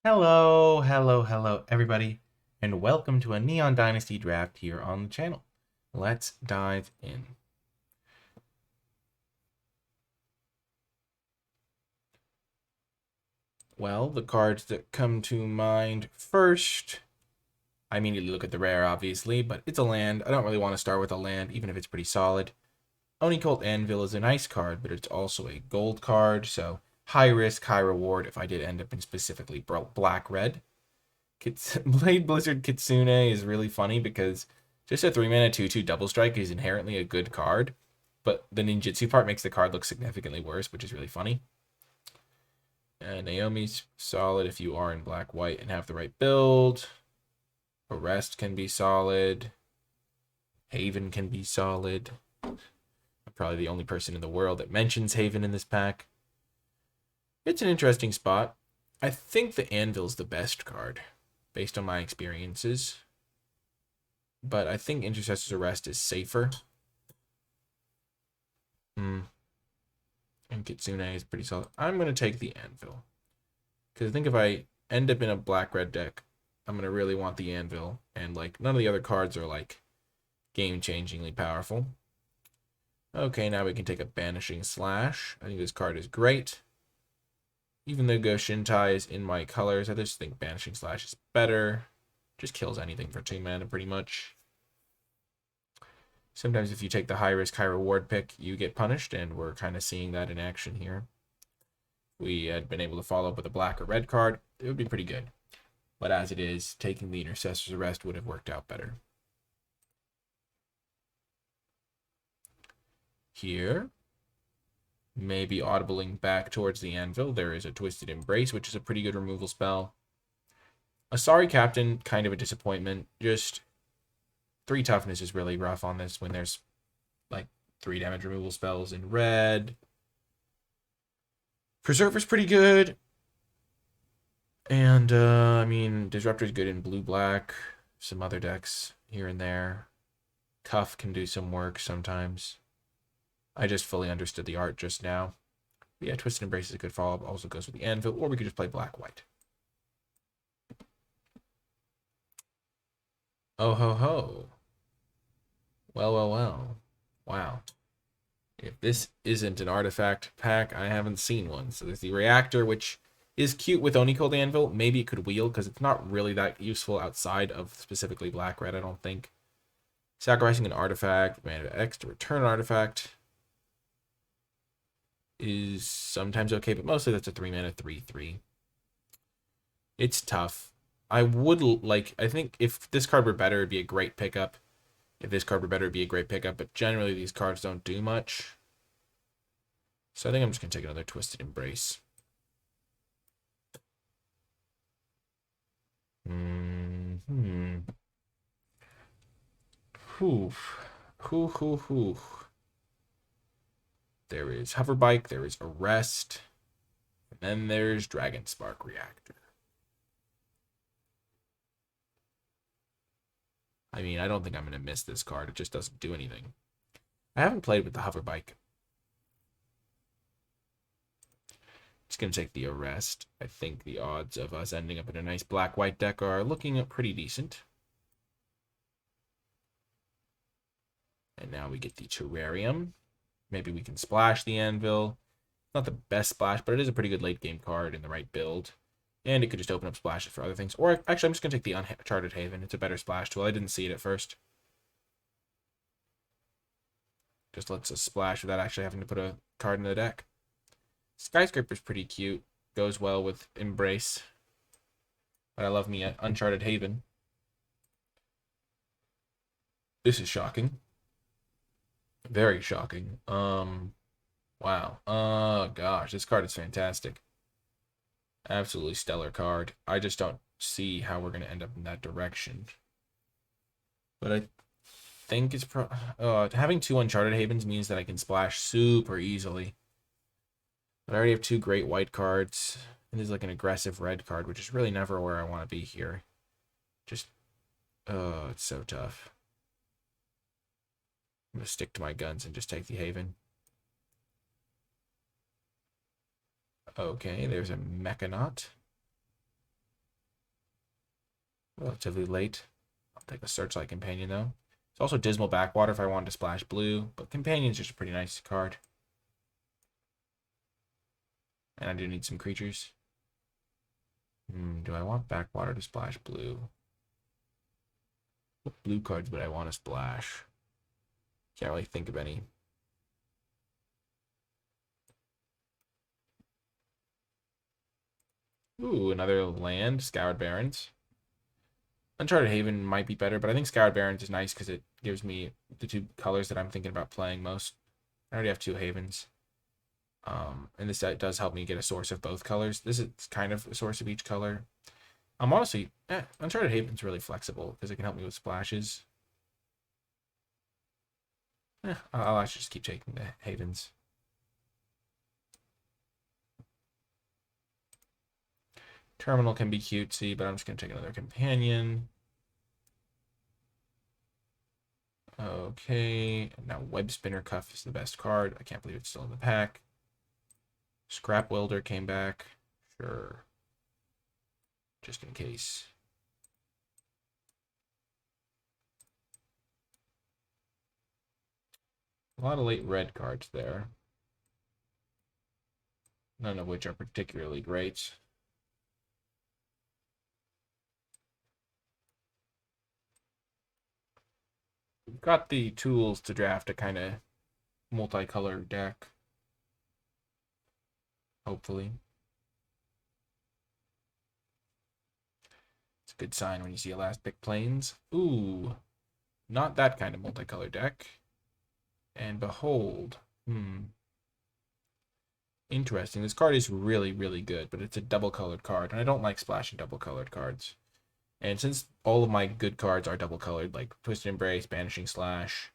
Hello, everybody, and welcome to a Neon Dynasty draft here on the channel. Let's dive in. Well, the cards that come to mind first, I immediately look at the rare, obviously, but it's a land. I don't really want to start with a land, even if it's pretty solid. Oni-Cult Anvil is a nice card, but it's also a gold card, so high risk, high reward if I did end up in specifically black-red. Blade Blizzard Kitsune is really funny because just a 3-mana 2/2 double strike is inherently a good card, but the ninjutsu part makes the card look significantly worse, which is really funny. Naomi's solid if you are in black-white and have the right build. Arrest can be solid. Haven can be solid. I'm probably the only person in the world that mentions Haven in this pack. It's an interesting spot. I think the Anvil's the best card, based on my experiences. But I think Intercessor's Arrest is safer. And Kitsune is pretty solid. I'm going to take the Anvil. Because I think if I end up in a black-red deck, I'm going to really want the Anvil. And, like, none of the other cards are, like, game-changingly powerful. Okay, now we can take a Banishing Slash. I think this card is great. Even though Goshintai is in my colors, I just think Banishing Slash is better. Just kills anything for 2 mana, pretty much. Sometimes if you take the high risk, high reward pick, you get punished, and we're kind of seeing that in action here. If we had been able to follow up with a black or red card, it would be pretty good. But as it is, taking the Intercessor's Arrest would have worked out better. Here, maybe audibling back towards the Anvil, there is a Twisted Embrace, which is a pretty good removal spell. A Sorry Captain, kind of a disappointment. Just 3 toughness is really rough on this when there's like 3 damage removal spells in red. Preserver's pretty good. And, I mean, Disruptor's good in blue-black. Some other decks here and there. Cuff can do some work sometimes. I just fully understood the art just now. But yeah, Twisted Embrace is a good follow-up. Also goes with the Anvil, or we could just play black-white. Oh ho ho. Well. Wow. If this isn't an artifact pack, I haven't seen one. So there's the Reactor, which is cute with Oni-Cold Anvil. Maybe it could wheel, because it's not really that useful outside of specifically black-red, I don't think. Sacrificing an artifact, mana X to return an artifact is sometimes okay, but mostly that's a 3-mana 3/3. It's tough. I think if this card were better, it'd be a great pickup. If this card were better, it'd be a great pickup, but generally these cards don't do much. So I think I'm just going to take another Twisted Embrace. There is Hoverbike, there is Arrest, and then there's Dragon Spark Reactor. I mean, I don't think I'm going to miss this card. It just doesn't do anything. I haven't played with the Hoverbike. Just going to take the Arrest. I think the odds of us ending up in a nice black-white deck are looking pretty decent. And now we get the Terrarium. Maybe we can splash the Anvil. Not the best splash, but it is a pretty good late-game card in the right build. And it could just open up splashes for other things. Or, actually, I'm just going to take the Uncharted Haven. It's a better splash tool. I didn't see it at first. Just lets us splash without actually having to put a card in the deck. Skyscraper's pretty cute. Goes well with Embrace. But I love me at Uncharted Haven. This is shocking. Very shocking. Wow. Gosh, this card is fantastic. Absolutely stellar card. I just don't see how we're going to end up in that direction. But I think it's having 2 Uncharted Havens means that I can splash super easily. But I already have 2 great white cards. And there's like an aggressive red card, which is really never where I want to be here. Just, oh, it's so tough. I'm going to stick to my guns and just take the Haven. Okay, there's a Mechanaut. relatively late. I'll take a Searchlight Companion, though. It's also Dismal Backwater if I wanted to splash blue, but Companion's just a pretty nice card. And I do need some creatures. Do I want Backwater to splash blue? What blue cards would I want to splash? Can't really think of any. Ooh, another land, Scoured Barrens. Uncharted Haven might be better, but I think Scoured Barrens is nice because it gives me the two colors that I'm thinking about playing most. I already have two Havens. And this does help me get a source of both colors. This is kind of a source of each color. I'm honestly, Uncharted Haven's really flexible because it can help me with splashes. I'll actually just keep taking the Havens. Terminal can be cutesy, but I'm just going to take another Companion. Okay, now Web Spinner Cuff is the best card. I can't believe it's still in the pack. Scrap Welder came back. Sure. Just in case. A lot of late red cards there. None of which are particularly great. We've got the tools to draft a kind of multicolored deck. Hopefully. It's a good sign when you see a last pick planes. Ooh, not that kind of multicolored deck. And behold, interesting. This card is really, really good, but it's a double-colored card, and I don't like splashing double-colored cards. And since all of my good cards are double-colored, like Twisted Embrace, Banishing Slash,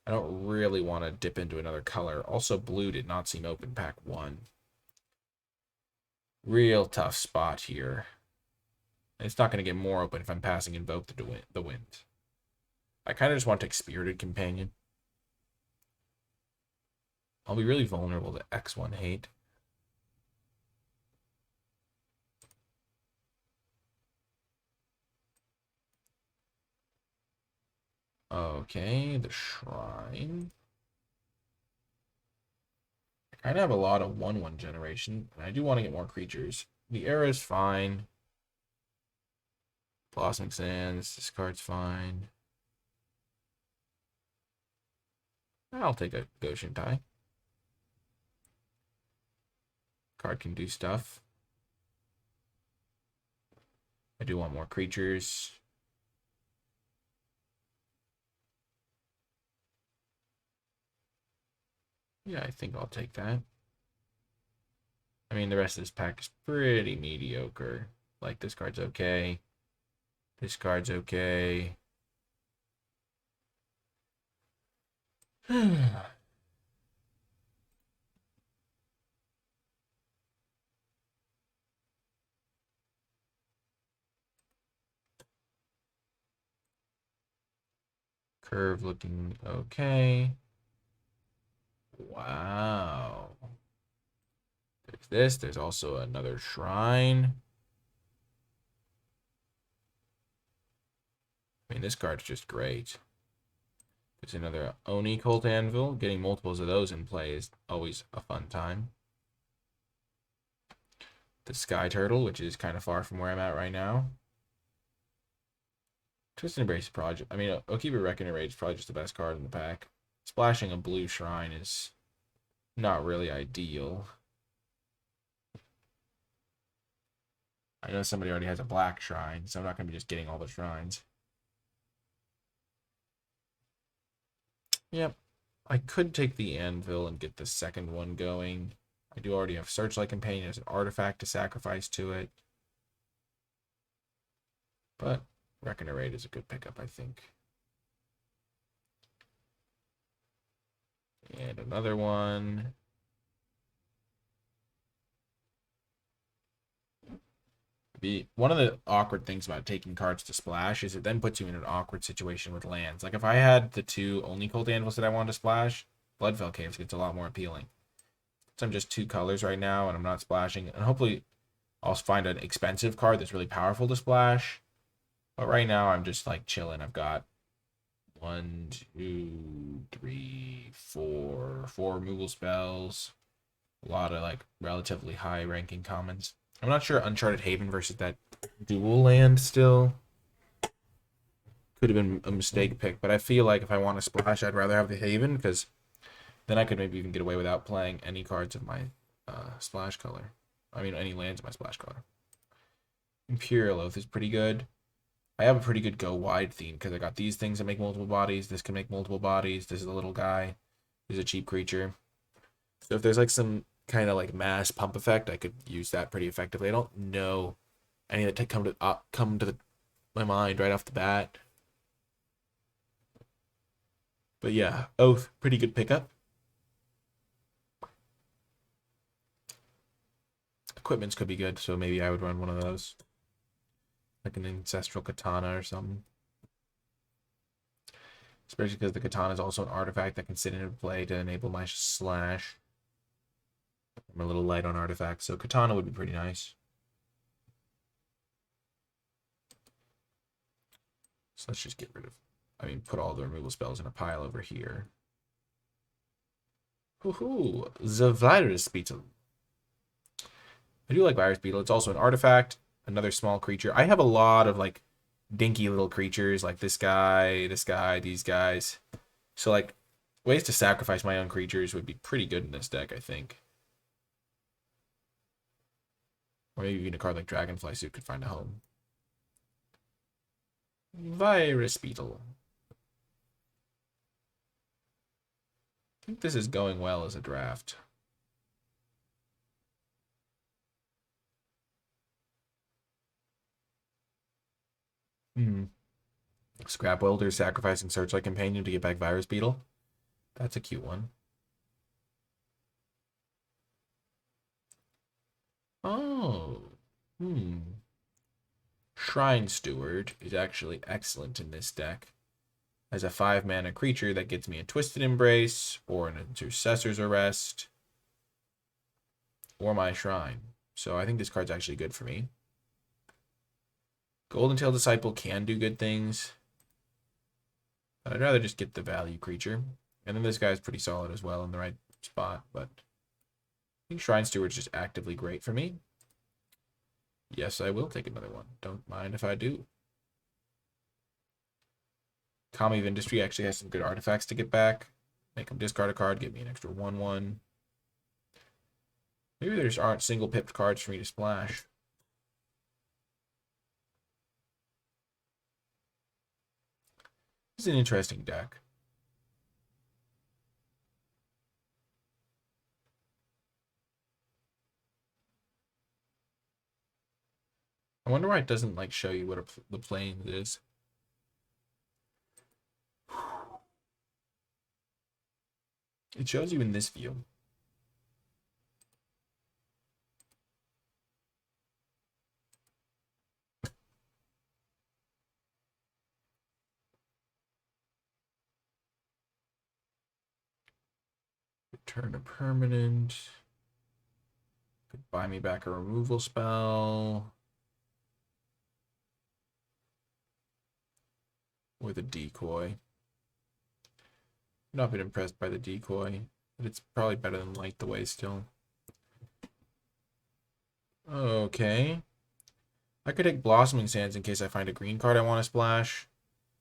I don't really want to dip into another color. Also, blue did not seem open pack 1. Real tough spot here. It's not going to get more open if I'm passing Invoke the Wind. I kind of just want to take Spirited Companion. I'll be really vulnerable to X1 hate. Okay, the Shrine. I kind of have a lot of 1/1 generation, and I do want to get more creatures. The Era is fine. Blossoming Sands, this card's fine. I'll take a Goshen Die. Card can do stuff. I do want more creatures. Yeah, I think I'll take that. I mean, the rest of this pack is pretty mediocre. Like, this card's okay. This card's okay. Curve looking okay. Wow. There's this. There's also another Shrine. I mean, this card's just great. There's another Oni Cult Anvil. Getting multiples of those in play is always a fun time. The Sky Turtle, which is kind of far from where I'm at right now. Twisted Embrace Project. I mean, Okiba Reckoner Rage is probably just the best card in the pack. Splashing a blue Shrine is not really ideal. I know somebody already has a black Shrine, so I'm not going to be just getting all the Shrines. Yep. I could take the Anvil and get the second one going. I do already have Searchlight Companion as an artifact to sacrifice to it. But Reckoner Raid is a good pickup, I think. And another one. One of the awkward things about taking cards to splash is it then puts you in an awkward situation with lands. Like if I had the two only Cold Anvils that I wanted to splash, Bloodfell Caves gets a lot more appealing. So I'm just two colors right now and I'm not splashing. And hopefully I'll find an expensive card that's really powerful to splash. But right now, I'm just like chilling. I've got one, two, three, four removal spells. A lot of like relatively high ranking commons. I'm not sure Uncharted Haven versus that dual land still. Could have been a mistake pick, but I feel like if I want to splash, I'd rather have the Haven because then I could maybe even get away without playing any cards of my splash color. I mean, any lands of my splash color. Imperial Oath is pretty good. I have a pretty good go wide theme because I got these things that make multiple bodies. This can make multiple bodies. This is a little guy. This is a cheap creature. So if there's like some kind of like mass pump effect, I could use that pretty effectively. I don't know any that come to my mind right off the bat. But yeah, Oath, pretty good pickup. Equipments could be good, so maybe I would run one of those. Like an Ancestral Katana or something. Especially because the Katana is also an artifact that can sit into play to enable my slash. I'm a little light on artifacts, so Katana would be pretty nice. So let's just get rid of... put all the removal spells in a pile over here. Woohoo! The Virus Beetle. I do like Virus Beetle. It's also an artifact. Another small creature. I have a lot of, like, dinky little creatures, like this guy, these guys. So, like, ways to sacrifice my own creatures would be pretty good in this deck, I think. Or maybe even a card like Dragonfly Suit could find a home. Virus Beetle. I think this is going well as a draft. Scrap Welder sacrificing Searchlight Companion to get back Virus Beetle. That's a cute one. Oh. Shrine Steward is actually excellent in this deck. As a 5-mana creature that gets me a Twisted Embrace, or an Intercessor's Arrest, or my Shrine. So I think this card's actually good for me. Golden Tail Disciple can do good things. But I'd rather just get the value creature. And then this guy's pretty solid as well in the right spot. But I think Shrine Steward's just actively great for me. Yes, I will take another one. Don't mind if I do. Kami of Industry actually has some good artifacts to get back. Make him discard a card, give me an extra 1/1. Maybe there just aren't single pipped cards for me to splash. This is an interesting deck. I wonder why it doesn't like show you what the plane is. It shows you in this view. Return a permanent. Could buy me back a removal spell. With a decoy. Not been impressed by the decoy, but it's probably better than Light the Way still. Okay. I could take Blossoming Sands in case I find a green card I want to splash.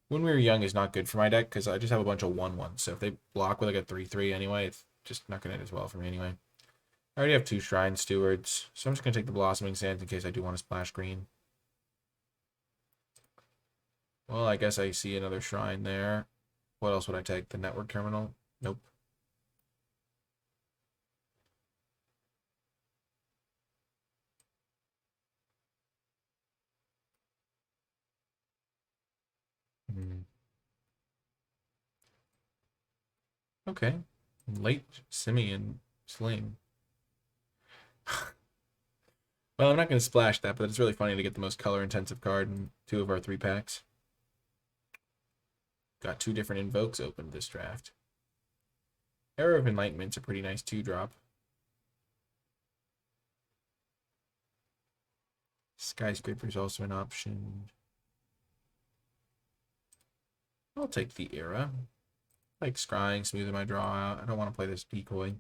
When We Were Young is not good for my deck because I just have a bunch of 1/1s. So if they block with like a 3/3 anyway, it's just not going to end as well for me anyway. I already have 2 Shrine Stewards, so I'm just going to take the Blossoming Sands in case I do want to splash green. Well, I guess I see another Shrine there. What else would I take? The Network Terminal? Nope. Okay. Late Simeon Sling. Well, I'm not going to splash that, but it's really funny to get the most color-intensive card in 2 of our 3 packs. Got 2 different invokes open this draft. Arrow of Enlightenment's a pretty nice 2-drop. Skyscraper's also an option. I'll take the era. Like scrying, smoothing my draw out. I don't want to play this decoy.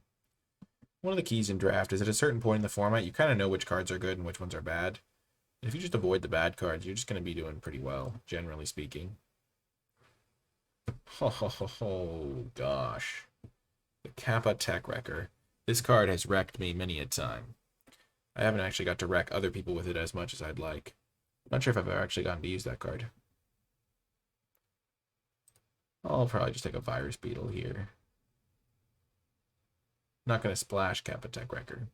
One of the keys in draft is at a certain point in the format, you kind of know which cards are good and which ones are bad. And if you just avoid the bad cards, you're just going to be doing pretty well, generally speaking. Oh, gosh. The Kappa Tech Wrecker. This card has wrecked me many a time. I haven't actually got to wreck other people with it as much as I'd like. Not sure if I've ever actually gotten to use that card. I'll probably just take a Virus Beetle here. Not going to splash Kappa Tech Wrecker.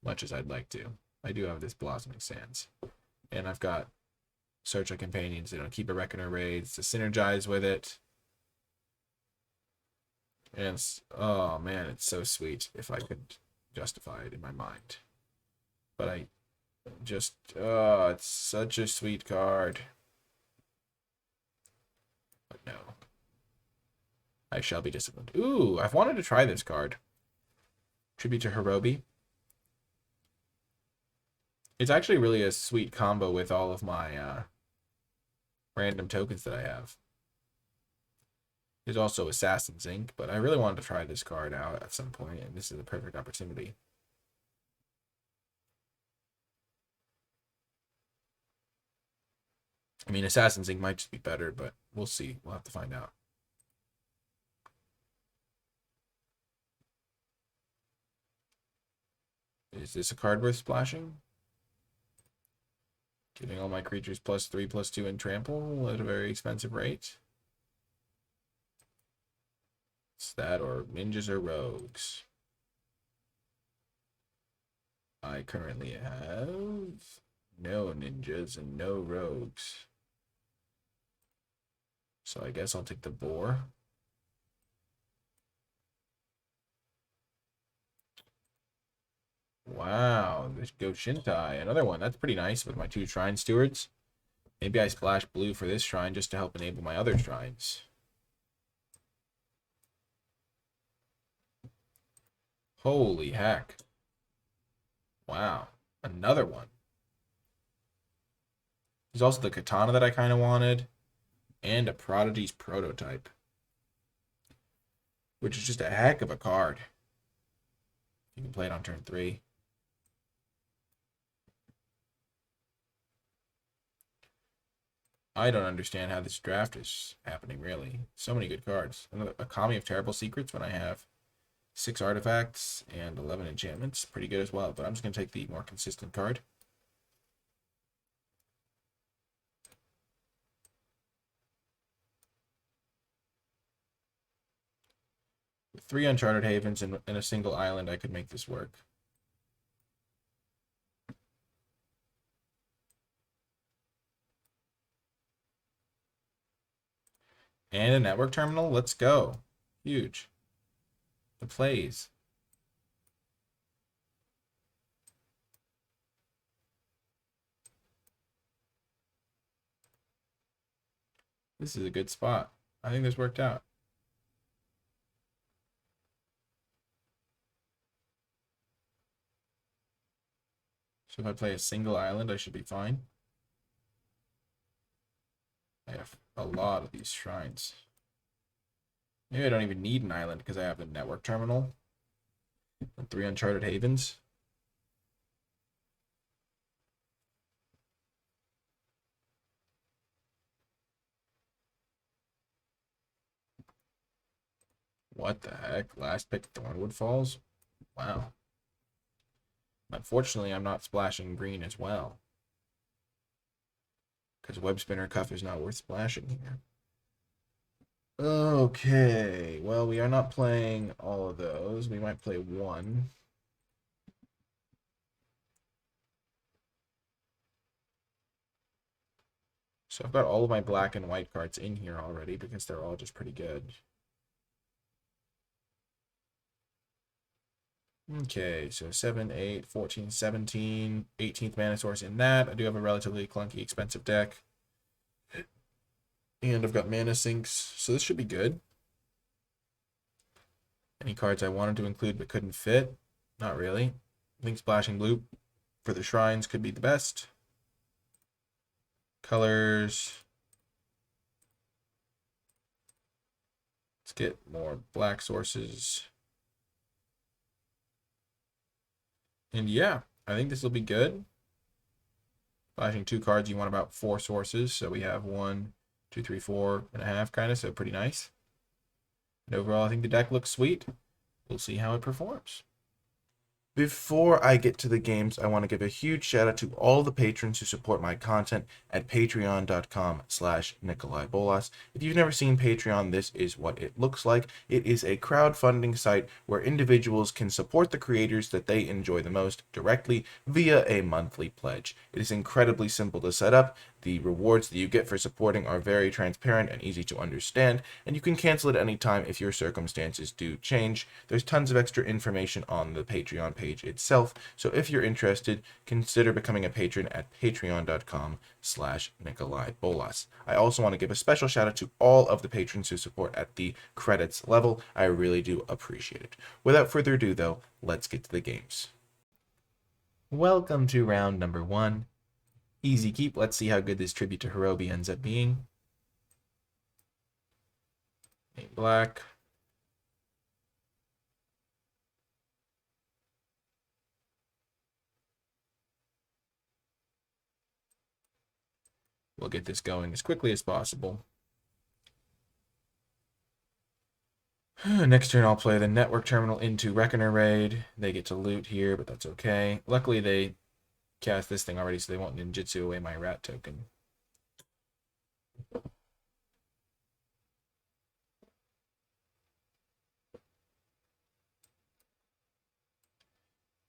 Much as I'd like to. I do have this Blossoming Sands. And I've got Search of Companions, keep a Reckoner raids to synergize with it. And oh man, it's so sweet if I could justify it in my mind. But I just, it's such a sweet card. But no. I shall be disciplined. Ooh, I've wanted to try this card. Tribute to Hirobi. It's actually really a sweet combo with all of my random tokens that I have. There's also Assassin's Ink, but I really wanted to try this card out at some point, and this is the perfect opportunity. I mean, Assassin's Ink might just be better, but we'll see. We'll have to find out. Is this a card worth splashing? Giving all my creatures +3/+2 and trample at a very expensive rate. It's that or ninjas or rogues. I currently have no ninjas and no rogues. So I guess I'll take the boar. Wow, this Go Shintai, another one. That's pretty nice with my 2 Shrine Stewards. Maybe I splash blue for this shrine just to help enable my other shrines. Holy heck. Wow, another one. There's also the Katana that I kind of wanted. And a Prodigy's Prototype. Which is just a heck of a card. You can play it on turn 3. I don't understand how this draft is happening, really. So many good cards. Another Akami of Terrible Secrets when I have 6 artifacts and 11 enchantments. Pretty good as well, but I'm just going to take the more consistent card. With 3 Uncharted Havens and a single island, I could make this work. And a network terminal. Let's go. Huge. The plays. This is a good spot. I think this worked out. So if I play a single island, I should be fine. I have a lot of these shrines. Maybe I don't even need an island because I have the network terminal and 3 Uncharted Havens. What the heck? Last pick Thornwood Falls? Wow. Unfortunately, I'm not splashing green as well. Because Web Spinner Cuff is not worth splashing here. Okay, well, we are not playing all of those. We might play one. So I've got all of my black and white cards in here already because they're all just pretty good. Okay, so 7, 8, 14, 17, 18th mana source in that. I do have a relatively clunky, expensive deck. And I've got mana sinks, so this should be good. Any cards I wanted to include but couldn't fit? Not really. I think Splashing Blue for the shrines could be the best. Colors. Let's get more black sources. And yeah, I think this will be good. Flashing 2 cards, you want about 4 sources. So we have 1, 2, 3, 4.5 kind of, so pretty nice. And overall, I think the deck looks sweet. We'll see how it performs. Before I get to the games, I want to give a huge shout out to all the patrons who support my content at patreon.com/NicolaiBolas. If you've never seen Patreon, this is what it looks like. It is a crowdfunding site where individuals can support the creators that they enjoy the most directly via a monthly pledge. It is incredibly simple to set up. The rewards that you get for supporting are very transparent and easy to understand, and you can cancel at any time if your circumstances do change. There's tons of extra information on the Patreon page itself, so if you're interested, consider becoming a patron at patreon.com/NicolaiBolas. I also want to give a special shout out to all of the patrons who support at the credits level. I really do appreciate it. Without further ado, though, let's get to the games. Welcome to round number 1. Easy keep. Let's see how good this Tribute to Hirobi ends up being. Black. We'll get this going as quickly as possible. Next turn, I'll play the Network Terminal into Reckoner Raid. They get to loot here, but that's okay. Luckily, they cast this thing already, so they won't ninjutsu away my rat token.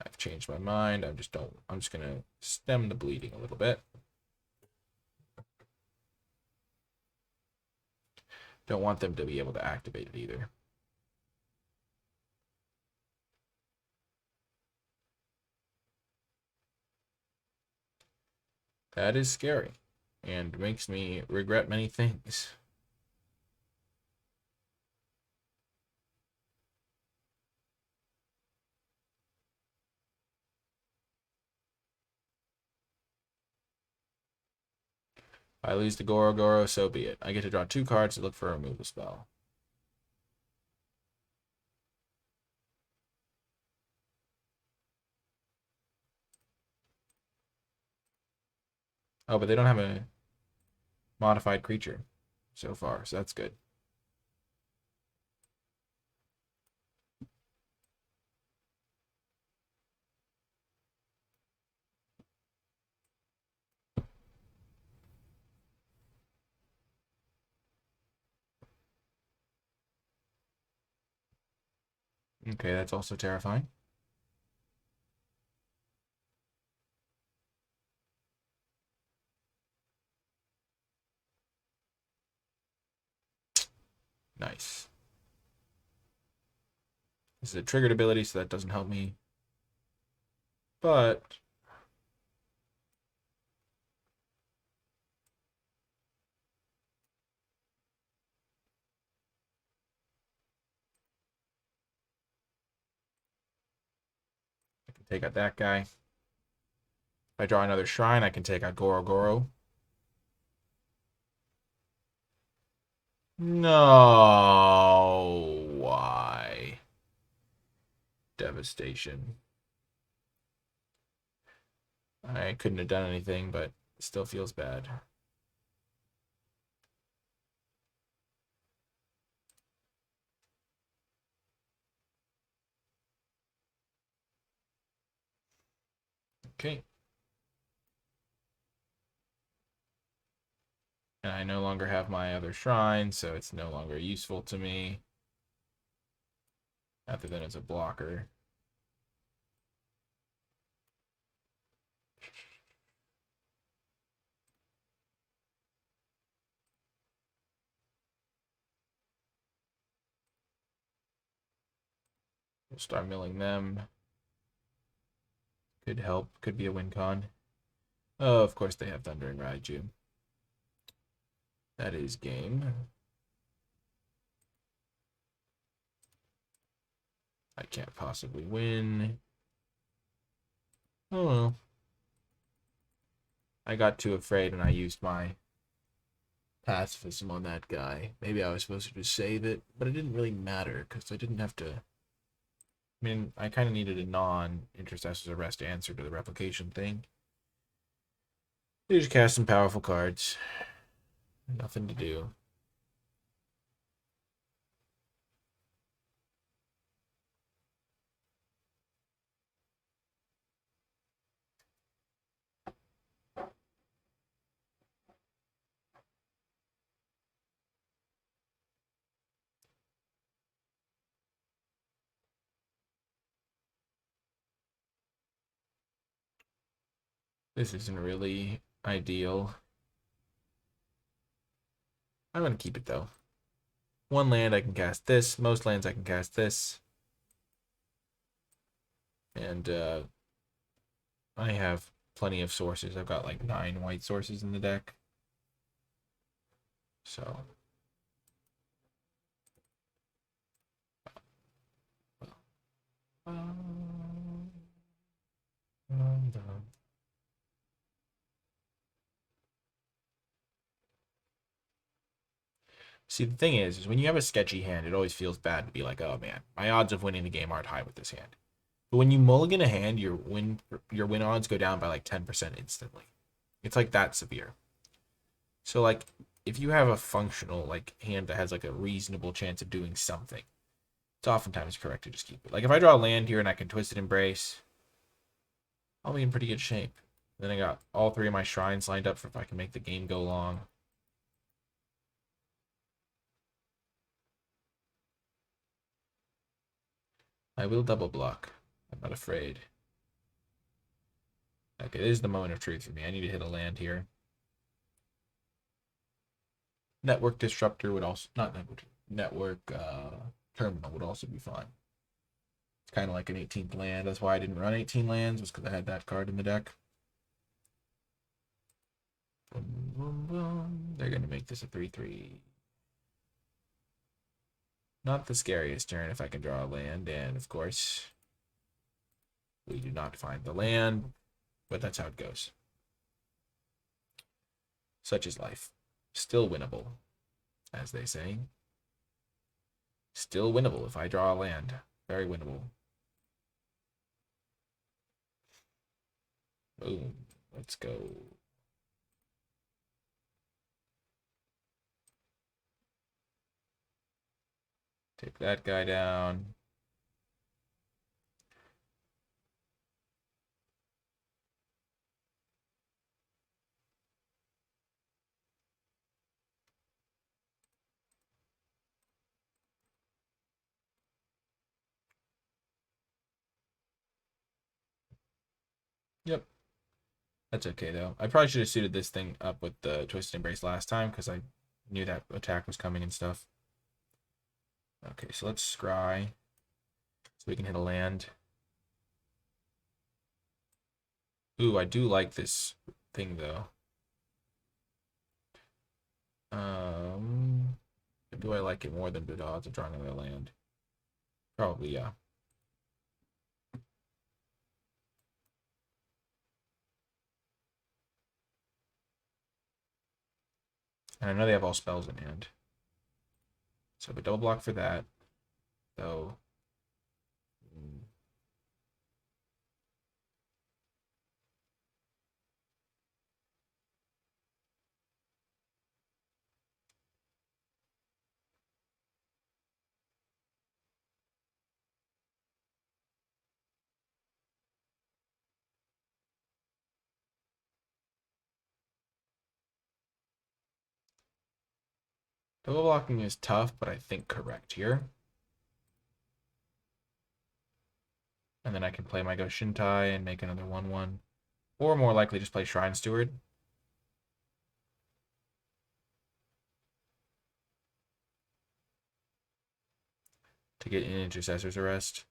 I've changed my mind. I'm just gonna stem the bleeding a little bit. Don't want them to be able to activate it either. That is scary and makes me regret many things. If I lose the Goro Goro, so be it. I get to draw 2 cards to look for a removal spell. Oh, but they don't have a modified creature so far, so that's good. Okay, that's also terrifying. Nice. This is a triggered ability, so that doesn't help me. But I can take out that guy. If I draw another shrine, I can take out Goro Goro. No, why? Devastation. I couldn't have done anything, but it still feels bad. Okay. And I no longer have my other shrine, so it's no longer useful to me. Other than as a blocker. We'll start milling them. Could help. Could be a win con. Oh, of course they have Thundering Raiju. That is game. I can't possibly win. Oh well. I got too afraid and I used my pacifism on that guy. Maybe I was supposed to just save it, but it didn't really matter because I didn't have to. I mean, I kind of needed a non-intercessor's arrest answer to the replication thing. They just cast some powerful cards. Nothing to do. This isn't really ideal. I'm going to keep it, though. One land I can cast this. Most lands I can cast this. And I have plenty of sources. I've got like 9 white sources in the deck. So. See, the thing is when you have a sketchy hand, it always feels bad to be like, oh man, my odds of winning the game aren't high with this hand. But when you mulligan a hand, your win odds go down by like 10% instantly. It's like that severe. So like if you have a functional like hand that has like a reasonable chance of doing something, it's oftentimes correct to just keep it. Like if I draw a land here and I can Twisted Embrace, I'll be in pretty good shape. Then I got all 3 of my shrines lined up for if I can make the game go long. I will double block. I'm not afraid. Okay, this is the moment of truth for me. I need to hit a land here. Network Disruptor would also, not network Terminal would also be fine. It's kind of like an 18th land. That's why I didn't run 18 lands, was because I had that card in the deck. Boom, boom, boom. They're going to make this a 3/3. Not the scariest turn if I can draw a land, and of course, we do not find the land, but that's how it goes. Such is life. Still winnable, as they say. Still winnable if I draw a land. Very winnable. Boom. Let's go. Take that guy down. Yep. That's okay, though. I probably should have suited this thing up with the Twisted Embrace last time, because I knew that attack was coming and stuff. Okay, so let's scry. So we can hit a land. Ooh, I do like this thing, though. Do I like it more than good odds of drawing another land? Probably, yeah. And I know they have all spells in hand. So we double block for that, though. Double blocking is tough, but I think correct here. And then I can play my Go Shintai and make another 1/1. Or more likely just play Shrine Steward. To get an Intercessor's Arrest.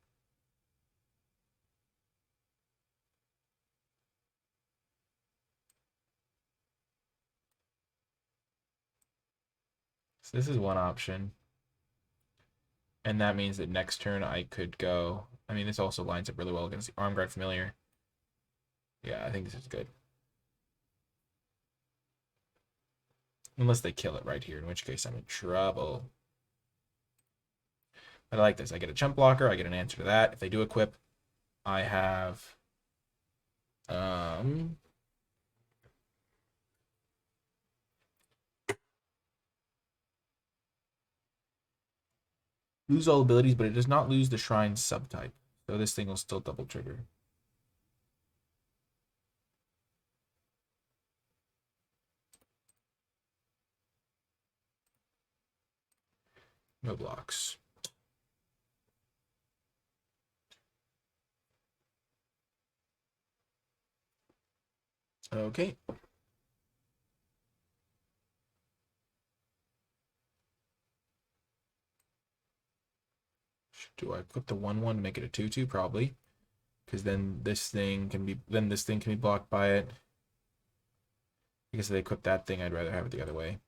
So this is one option. And that means that next turn I could go. I mean, this also lines up really well against the Armguard Familiar. Yeah, I think this is good. Unless they kill it right here, in which case I'm in trouble. But I like this. I get a chump blocker. I get an answer to that. If they do equip, I have um lose all abilities, but it does not lose the shrine subtype. So this thing will still double trigger. No blocks. Okay. Do I put the 1/1 to make it a 2/2? Probably. Because then this thing can be blocked by it. Because if they equip that thing, I'd rather have it the other way.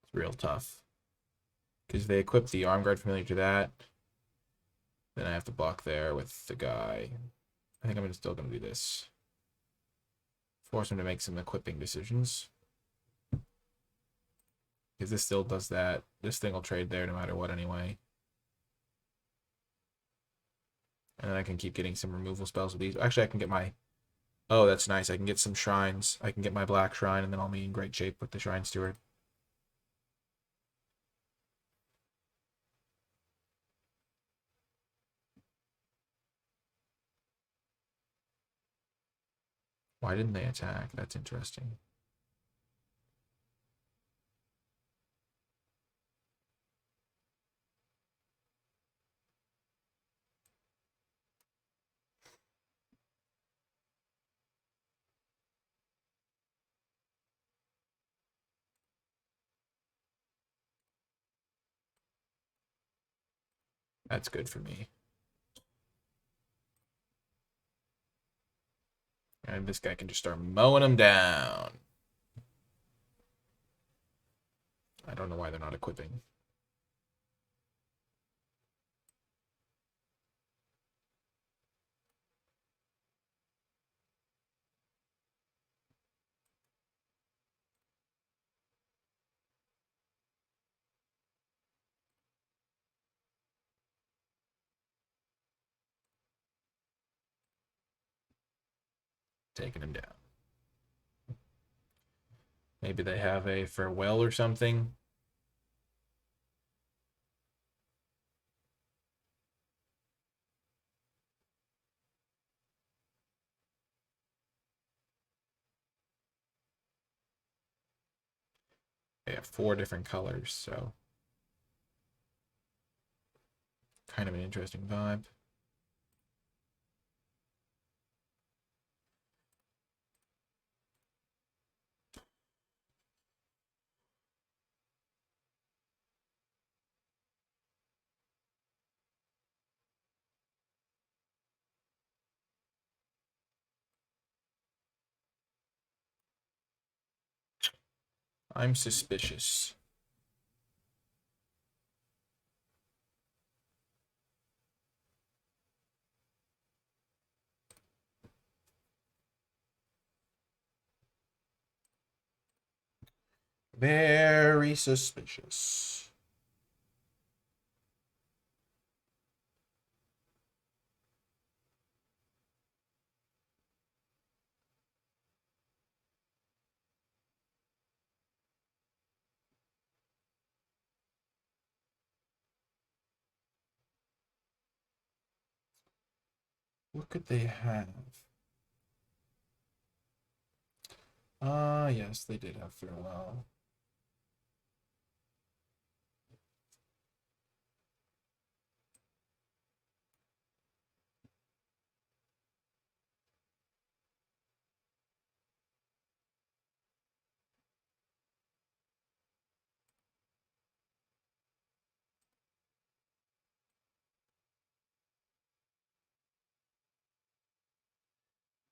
It's real tough. Because they equip the Arm Guard Familiar to that. Then I have to block there with the guy. I think I'm still going to do this. Force him to make some equipping decisions. Because this still does that. This thing will trade there no matter what anyway. And then I can keep getting some removal spells with these. Actually, I can get my... Oh, that's nice. I can get some shrines. I can get my black shrine, and then I'll be in great shape with the Shrine Steward. Why didn't they attack? That's interesting. That's good for me. And this guy can just start mowing them down. I don't know why they're not equipping. Taking him down. Maybe they have a farewell or something. They have 4 different colors, so kind of an interesting vibe. I'm suspicious. Very suspicious. What could they have? Ah, yes, they did have farewell.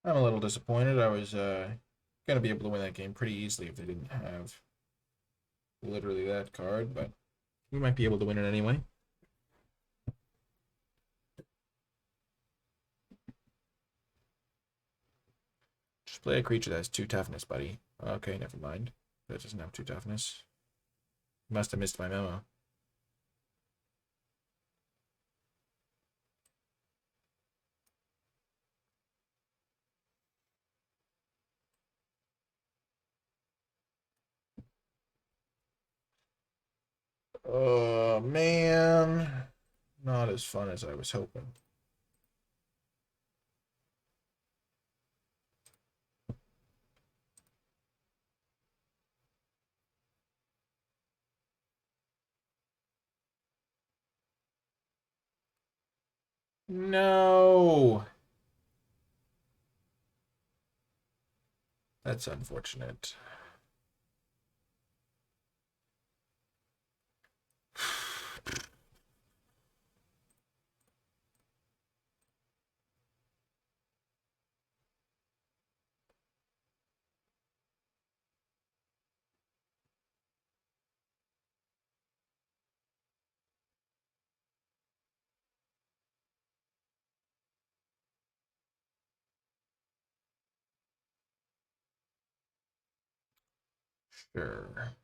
I'm a little disappointed. I was Gonna be able to win that game pretty easily if they didn't have literally that card, but we might be able to win it anyway. Just play a creature that has 2 toughness, buddy. Okay, never mind. That doesn't have 2 toughness. Must have missed my memo. Oh, man. Not as fun as I was hoping. No. That's unfortunate. Sure.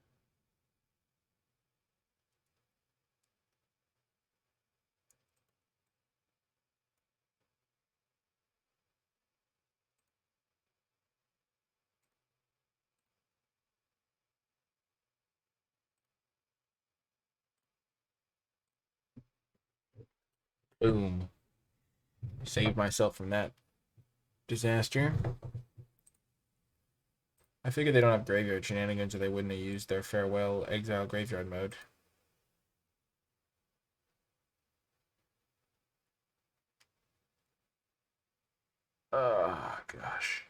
Boom. Saved myself from that disaster. I figured they don't have graveyard shenanigans or they wouldn't have used their farewell exile graveyard mode. Oh, gosh.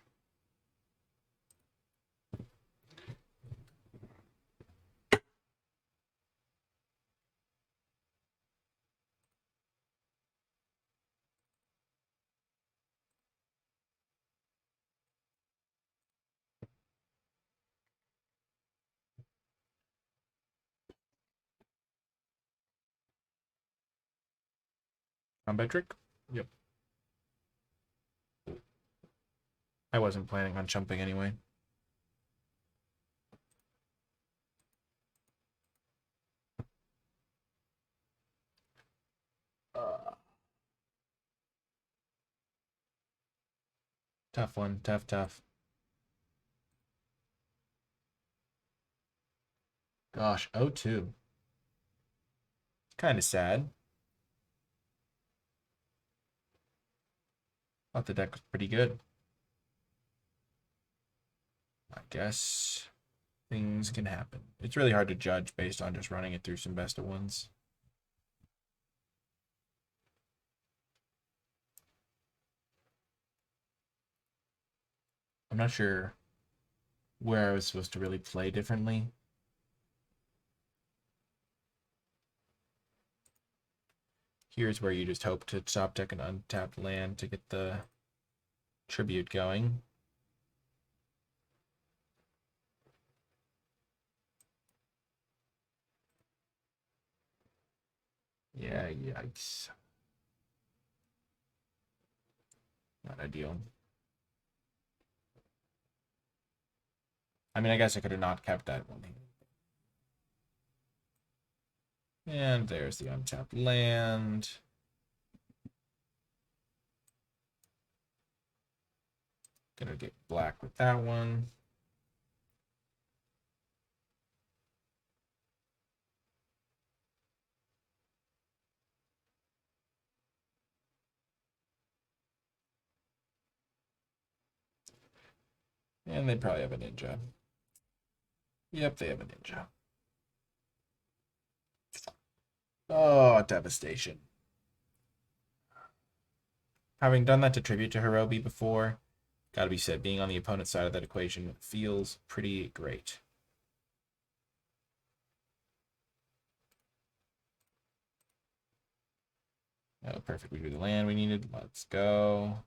Combat trick? Yep. I wasn't planning on jumping anyway. Uh, Tough one. Tough, tough. Gosh, 0-2. Kind of sad. Thought the deck was pretty good. I guess things can happen. It's really hard to judge based on just running it through some best of ones. I'm not sure where I was supposed to really play differently. Here's where you just hope to top deck an untapped land to get the tribute going. Yeah, yikes. Not ideal. I mean, I guess I could have not kept that one. And there's the untapped land. Gonna get black with that one. And they probably have a ninja. Yep, they have a ninja. Oh, devastation. Having done that to tribute to Hirobi before, gotta be said, being on the opponent's side of that equation feels pretty great. Oh, perfect. We drew the land we needed. Let's go.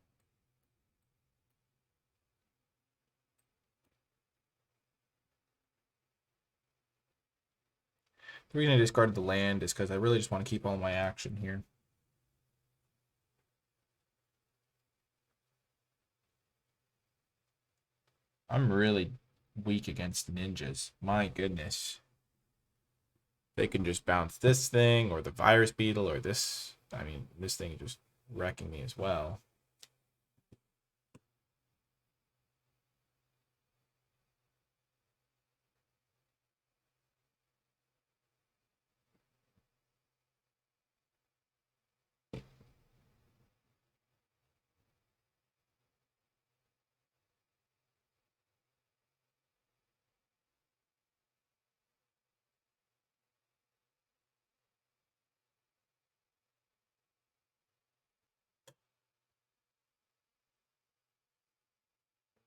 The reason I discarded the land is because I really just want to keep all my action here. I'm really weak against ninjas. My goodness. They can just bounce this thing or the virus beetle or this. I mean, this thing is just wrecking me as well.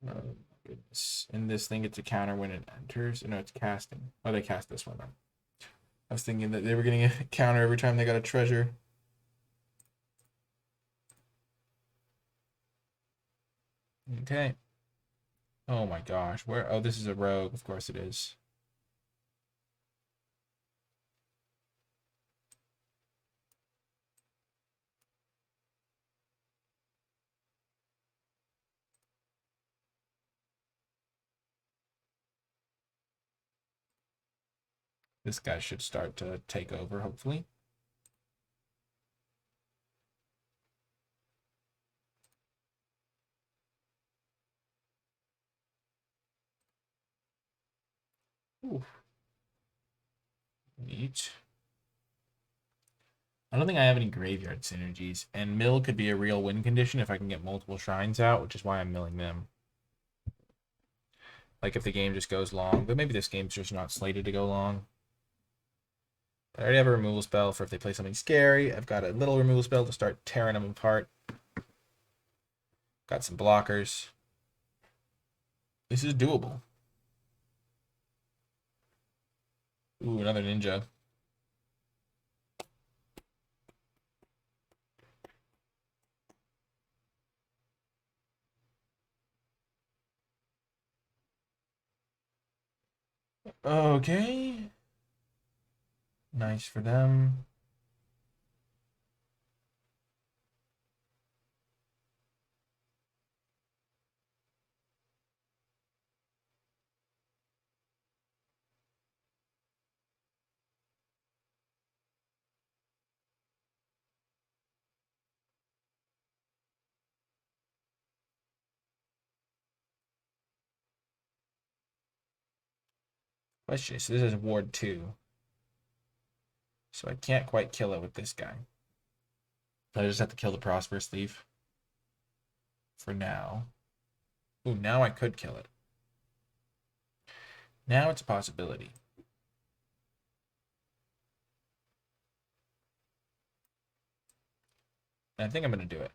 Oh, goodness. And this thing gets a counter when it enters. No, it's casting. Oh, they cast this one. I was thinking that they were getting a counter every time they got a treasure. Okay. Oh my gosh. Where? Oh, this is a rogue. Of course it is. This guy should start to take over, hopefully. Ooh. Neat. I don't think I have any graveyard synergies, and mill could be a real win condition if I can get multiple shrines out, which is why I'm milling them. Like if the game just goes long, but maybe this game's just not slated to go long. But I already have a removal spell for if they play something scary. I've got a little removal spell to start tearing them apart. Got some blockers. This is doable. Ooh, another ninja. Okay. Nice for them. Question is, this is Ward 2. So I can't quite kill it with this guy. I just have to kill the Prosperous Thief. For now. Ooh, now I could kill it. Now it's a possibility. And I think I'm going to do it.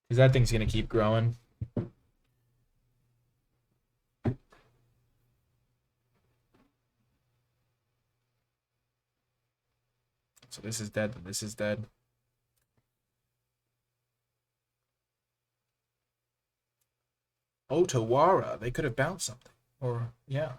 Because that thing's going to keep growing. So this is dead, this is dead. Otawara. They could have bounced something. Or, yeah.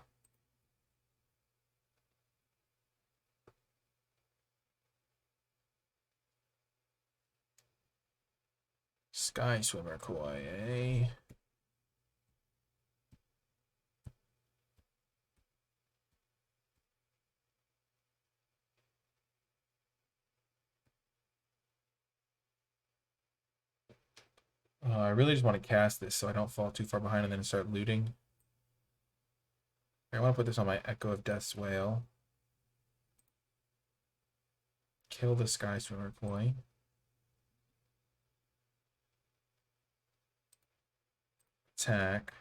Sky Swimmer Koi, eh? I really just want to cast this so I don't fall too far behind and then start looting. I want to put this on my Echo of Death's Whale. Kill the Sky Swimmer Koi. Attack.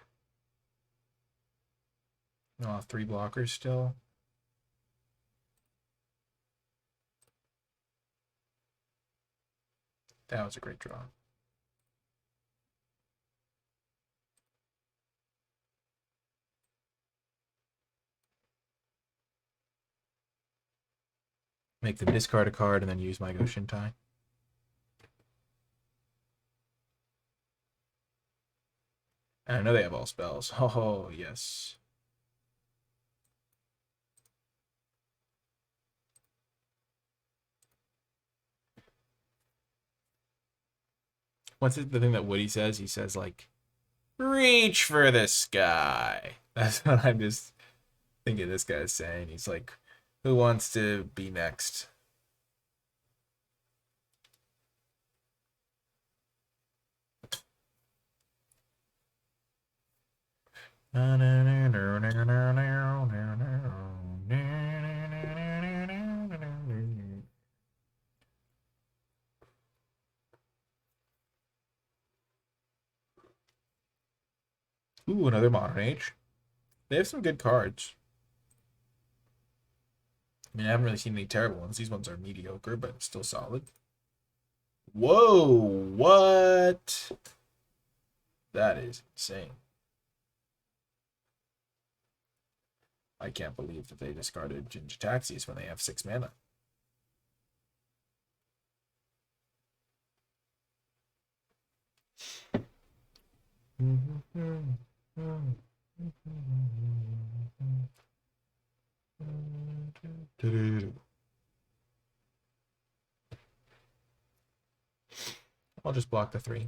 Oh, 3 blockers still. That was a great draw. Make them discard a card and then use my Go Shintai. And I know they have all spells. Oh, yes. What's the thing that Woody says? He says, like, reach for the sky. That's what I'm just thinking this guy's saying. He's like, who wants to be next? Ooh, another Modern Age. They have some good cards. I mean, I haven't really seen any terrible ones. These ones are mediocre, but still solid. Whoa, what? That is insane. I can't believe that they discarded Ginger Taxis when they have 6 mana. I'll just block the 3.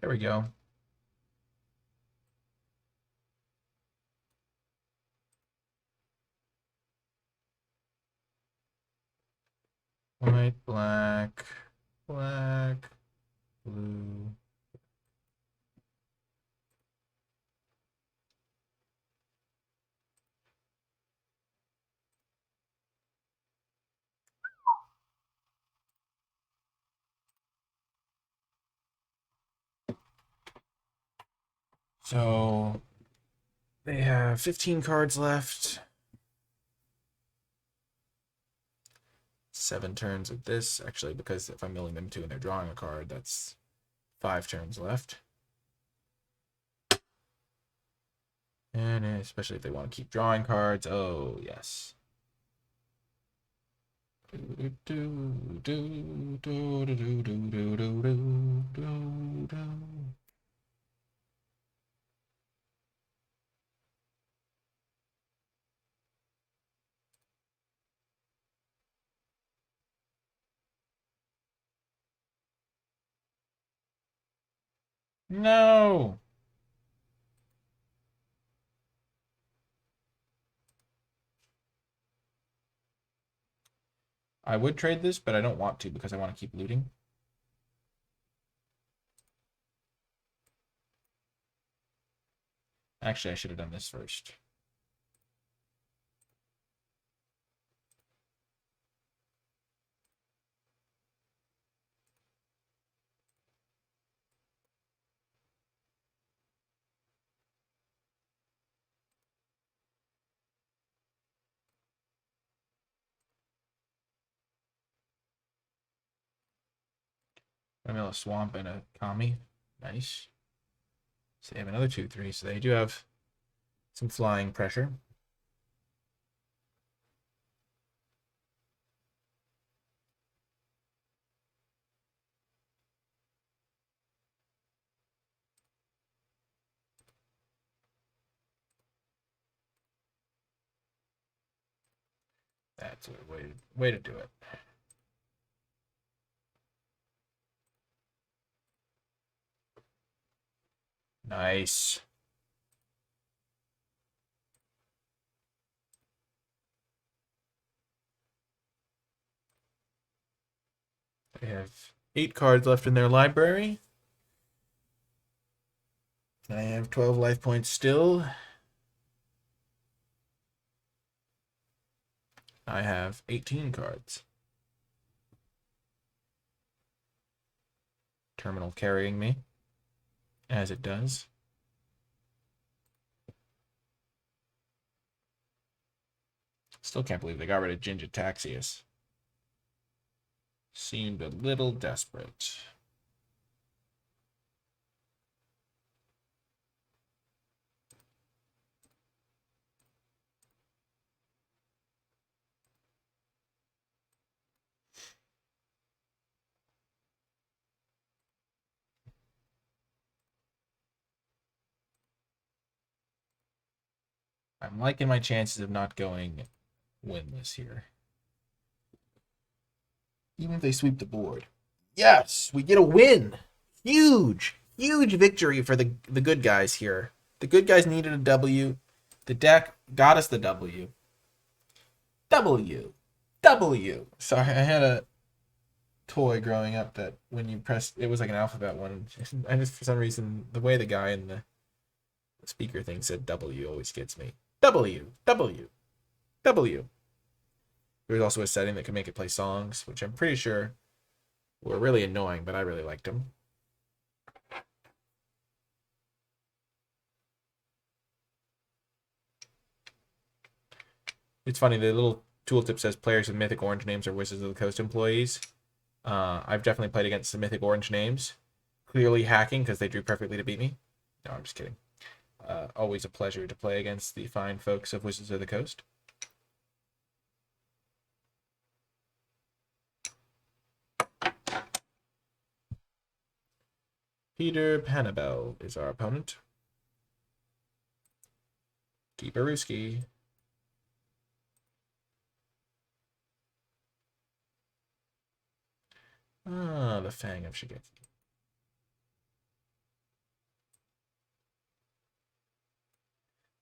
There we go. White, black, black, blue. So they have 15 cards left. 7 turns of this, actually, because if I'm milling them 2 and they're drawing a card, that's 5 turns left. And especially if they want to keep drawing cards. Oh, yes. No. I would trade this, but I don't want to because I want to keep looting. Actually, I should have done this first. I mill a swamp and a Kami. Nice. So they have another 2/3, so they do have some flying pressure. That's a way to do it. Nice. They have 8 cards left in their library. I have 12 life points still. I have 18 cards. Terminal carrying me, as it does. Still can't believe they got rid of Ginger Taxius. Seemed a little desperate. I'm liking my chances of not going winless here. Even if they sweep the board. Yes, we get a win. Huge, huge victory for the good guys here. The good guys needed a W. The deck got us the W. W. W. Sorry, I had a toy growing up that when you pressed, it was like an alphabet one. And just for some reason, the way the guy in the speaker thing said W always gets me. W. W. W. There was also a setting that could make it play songs, which I'm pretty sure were really annoying, but I really liked them. It's funny, the little tooltip says players with mythic orange names are Wizards of the Coast employees. I've definitely played against some mythic orange names. Clearly hacking because they drew perfectly to beat me. No, I'm just kidding. Always a pleasure to play against the fine folks of Wizards of the Coast. Peter Panabel is our opponent. Keeperooski. Ah, the Fang of Shigeki.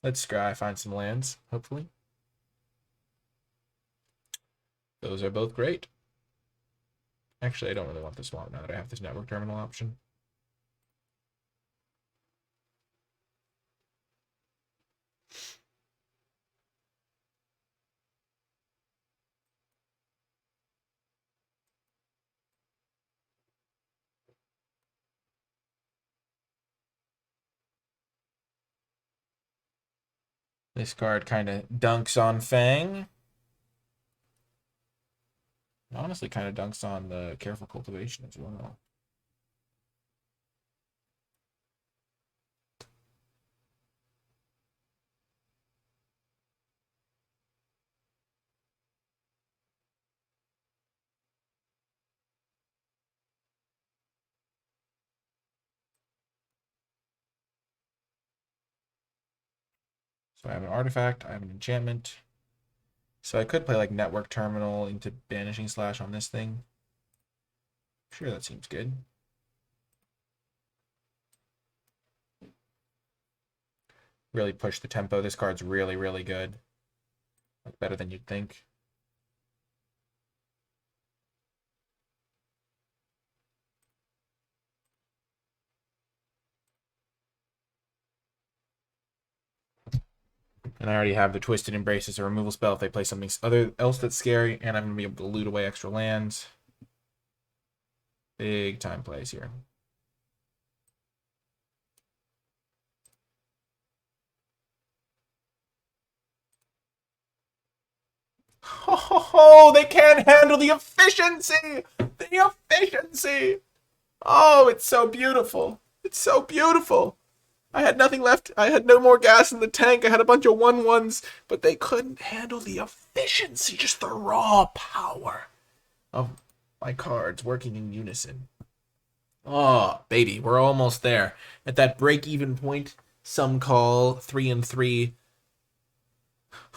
Let's scry find some lands, hopefully. Those are both great. Actually, I don't really want the swamp now that I have this network terminal option. This card kind of dunks on Fang. Honestly, kind of dunks on the Careful Cultivation as well. So I have an artifact, I have an enchantment. So I could play like Network Terminal into Banishing Slash on this thing. Sure, that seems good. Really push the tempo. This card's really, really good. Like better than you'd think. And I already have the Twisted Embrace as a removal spell if they play something else that's scary, and I'm going to be able to loot away extra lands. Big time plays here. Oh, they can't handle the efficiency! The efficiency! Oh, it's so beautiful. It's so beautiful. I had nothing left. I had no more gas in the tank. I had a bunch of 1/1s, but they couldn't handle the efficiency, just the raw power of my cards working in unison. Oh, baby, we're almost there. At that break-even point, some call 3 and 3.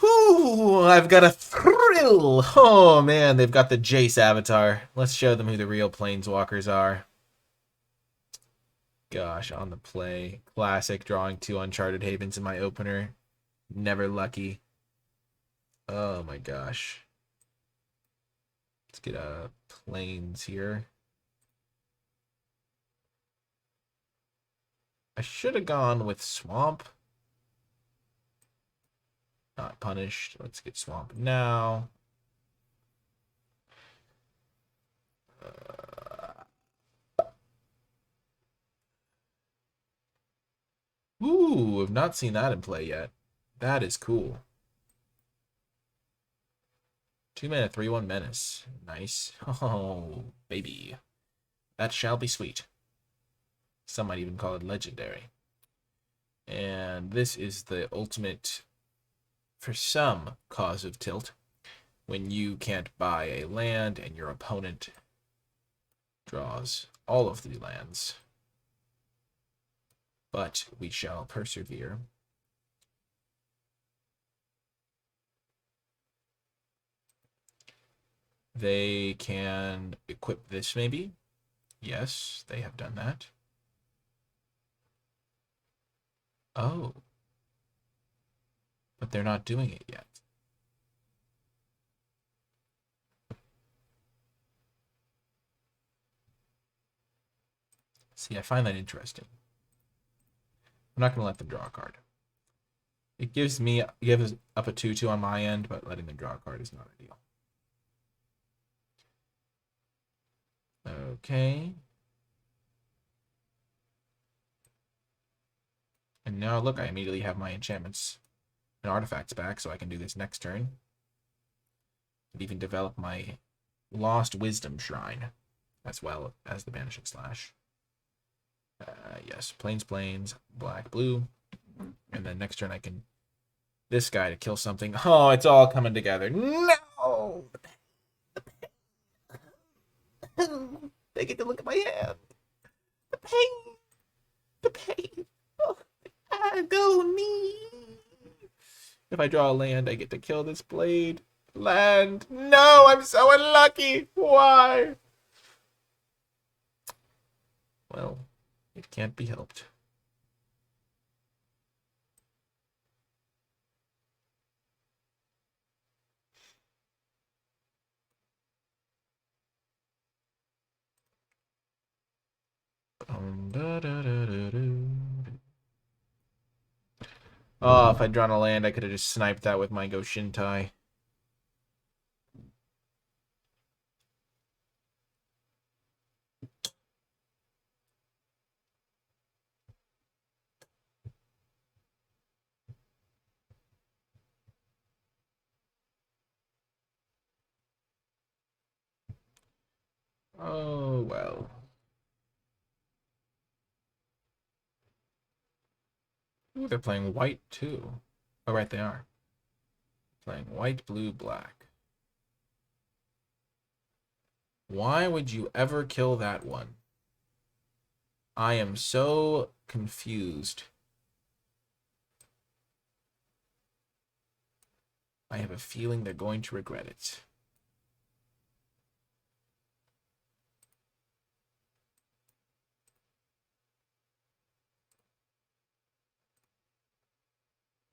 Whoo, I've got a thrill. Oh, man, they've got the Jace avatar. Let's show them who the real planeswalkers are. Gosh, on the play. Classic, drawing 2 Uncharted Havens in my opener. Never lucky. Oh my gosh. Let's get planes here. I should have gone with Swamp. Not punished. Let's get Swamp now. Ooh, I've not seen that in play yet. That is cool. 2 mana, 3/1 menace. Nice. Oh, baby. That shall be sweet. Some might even call it legendary. And this is the ultimate, for some, cause of tilt. When you can't buy a land and your opponent draws all of the lands. But we shall persevere. They can equip this, maybe. Yes, they have done that. Oh. But they're not doing it yet. See, I find that interesting. I'm not going to let them draw a card. It gives up a 2/2 on my end, but letting them draw a card is not ideal. Okay. And now, look, I immediately have my enchantments and artifacts back, so I can do this next turn. And even develop my Lost Wisdom Shrine, as well as the Banishing Slash. Yes, plains, black, blue. And then next turn I can... this guy to kill something. Oh, it's all coming together. No! They get to look at my hand. The pain. The pain. Oh, agony. If I draw a land, I get to kill this blade. Land. No, I'm so unlucky. Why? Well, it can't be helped. Oh, if I'd drawn a land, I could have just sniped that with my Goshintai. Oh, well. Ooh, they're playing white, too. Oh, right, they are. Playing white, blue, black. Why would you ever kill that one? I am so confused. I have a feeling they're going to regret it.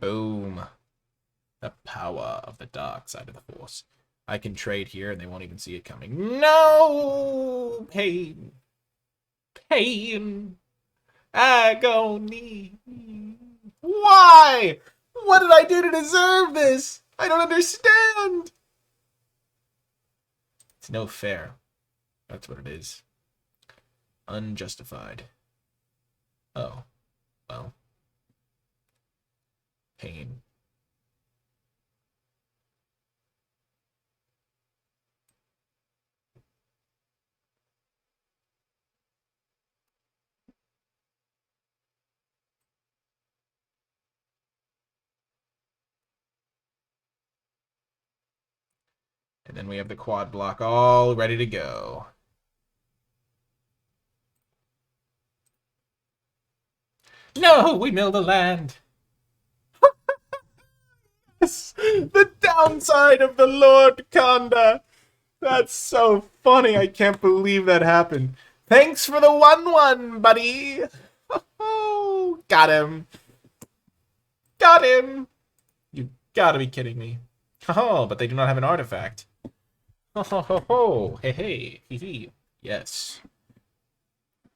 Boom. The power of the dark side of the Force. I can trade here and they won't even see it coming. No! Pain. Pain. Agony. Why? What did I do to deserve this? I don't understand. It's no fair. That's what it is. Unjustified. Oh. Well. Pain. And then we have the quad block all ready to go. No, we mill the land. Yes, the downside of the Lord Kanda. That's so funny. I can't believe that happened. Thanks for the 1/1, buddy. Oh, got him. Got him. You gotta be kidding me. Oh, but they do not have an artifact. Oh, ho, ho, ho. Hey, hey. Hee, hee. Yes.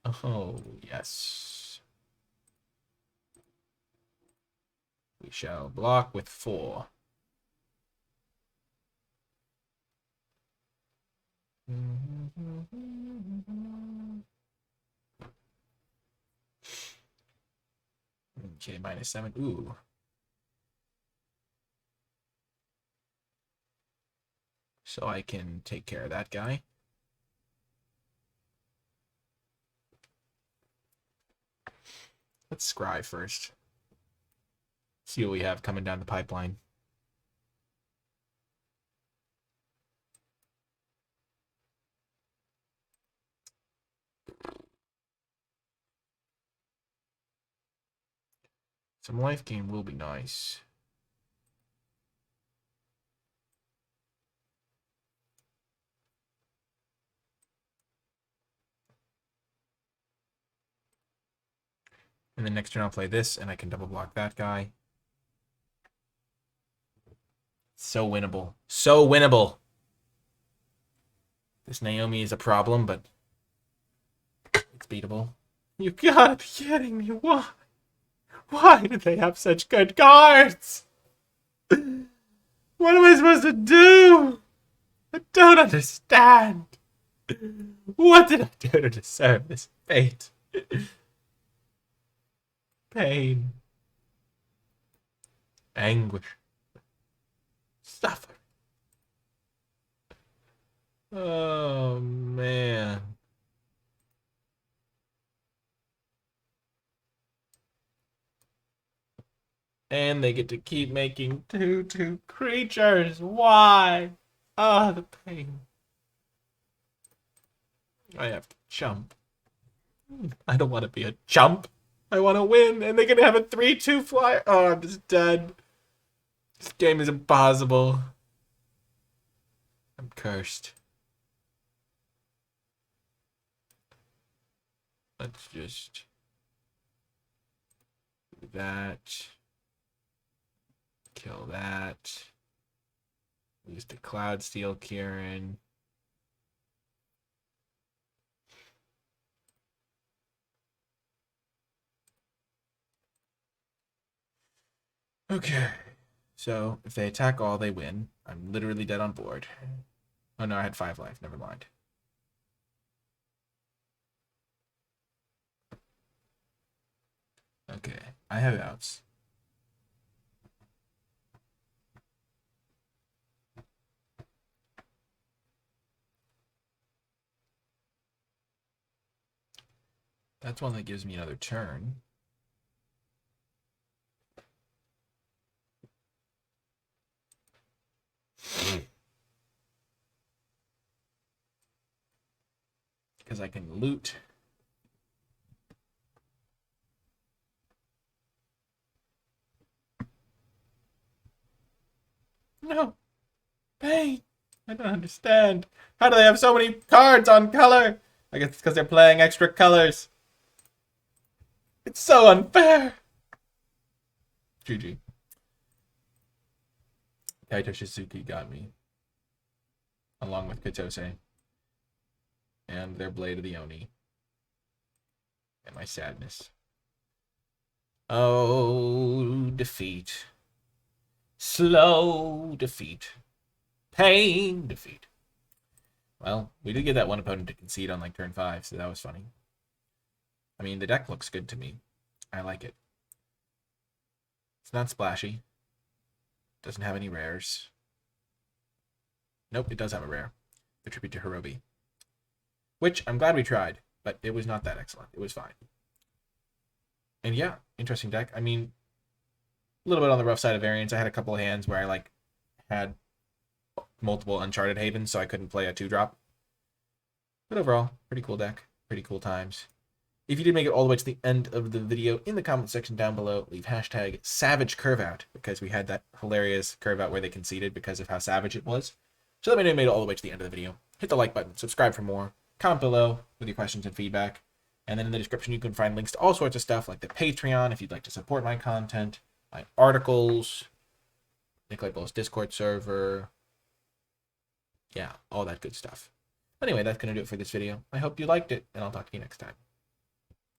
Oh, yes. We shall block with 4. Okay, -7. Ooh. so I can take care of that guy. Let's scry first. See what we have coming down the pipeline. Some life gain will be nice. And then next turn I'll play this, and I can double block that guy. So winnable. So winnable. This Naomi is a problem, but it's beatable. You gotta be kidding me. Why? Why do they have such good cards? What am I supposed to do? I don't understand. What did I do to deserve this fate? Pain. Anguish. Suffering. Oh, man. And they get to keep making 2/2 creatures. Why? Ah, the pain. I have to jump. I don't want to be a chump. I want to win, and they're going to have a 3/2 flyer. Oh, I'm just dead. This game is impossible. I'm cursed. Let's just do that. Kill that. Use the Cloud Steel Kieran. Okay. So, if they attack all, they win. I'm literally dead on board. Oh no, I had 5 life. Never mind. Okay. I have outs. That's one that gives me another turn. Because I can loot. No. Pain. I don't understand. How do they have so many cards on color? I guess it's because they're playing extra colors. It's so unfair. GG. Kaito Shizuki got me. Along with Katose. And their Blade of the Oni. And my sadness. Oh, defeat. Slow defeat. Pain defeat. Well, we did get that one opponent to concede on like turn 5, so that was funny. I mean, the deck looks good to me. I like it. It's not splashy. Doesn't have any rares. Nope, it does have a rare. The Tribute to Hirobi. Which, I'm glad we tried, but it was not that excellent. It was fine. And yeah, interesting deck. I mean, a little bit on the rough side of variance. I had a couple of hands where I had multiple Uncharted Havens, so I couldn't play a 2-drop. But overall, pretty cool deck. Pretty cool times. If you did make it all the way to the end of the video, in the comment section down below, leave hashtag Savage Curve Out, because we had that hilarious curve out where they conceded because of how savage it was. So let me know you made it all the way to the end of the video. Hit the like button, subscribe for more, comment below with your questions and feedback. And then in the description, you can find links to all sorts of stuff like the Patreon if you'd like to support my content, my articles, NicolaiBolas Discord server. Yeah, all that good stuff. Anyway, that's going to do it for this video. I hope you liked it, and I'll talk to you next time.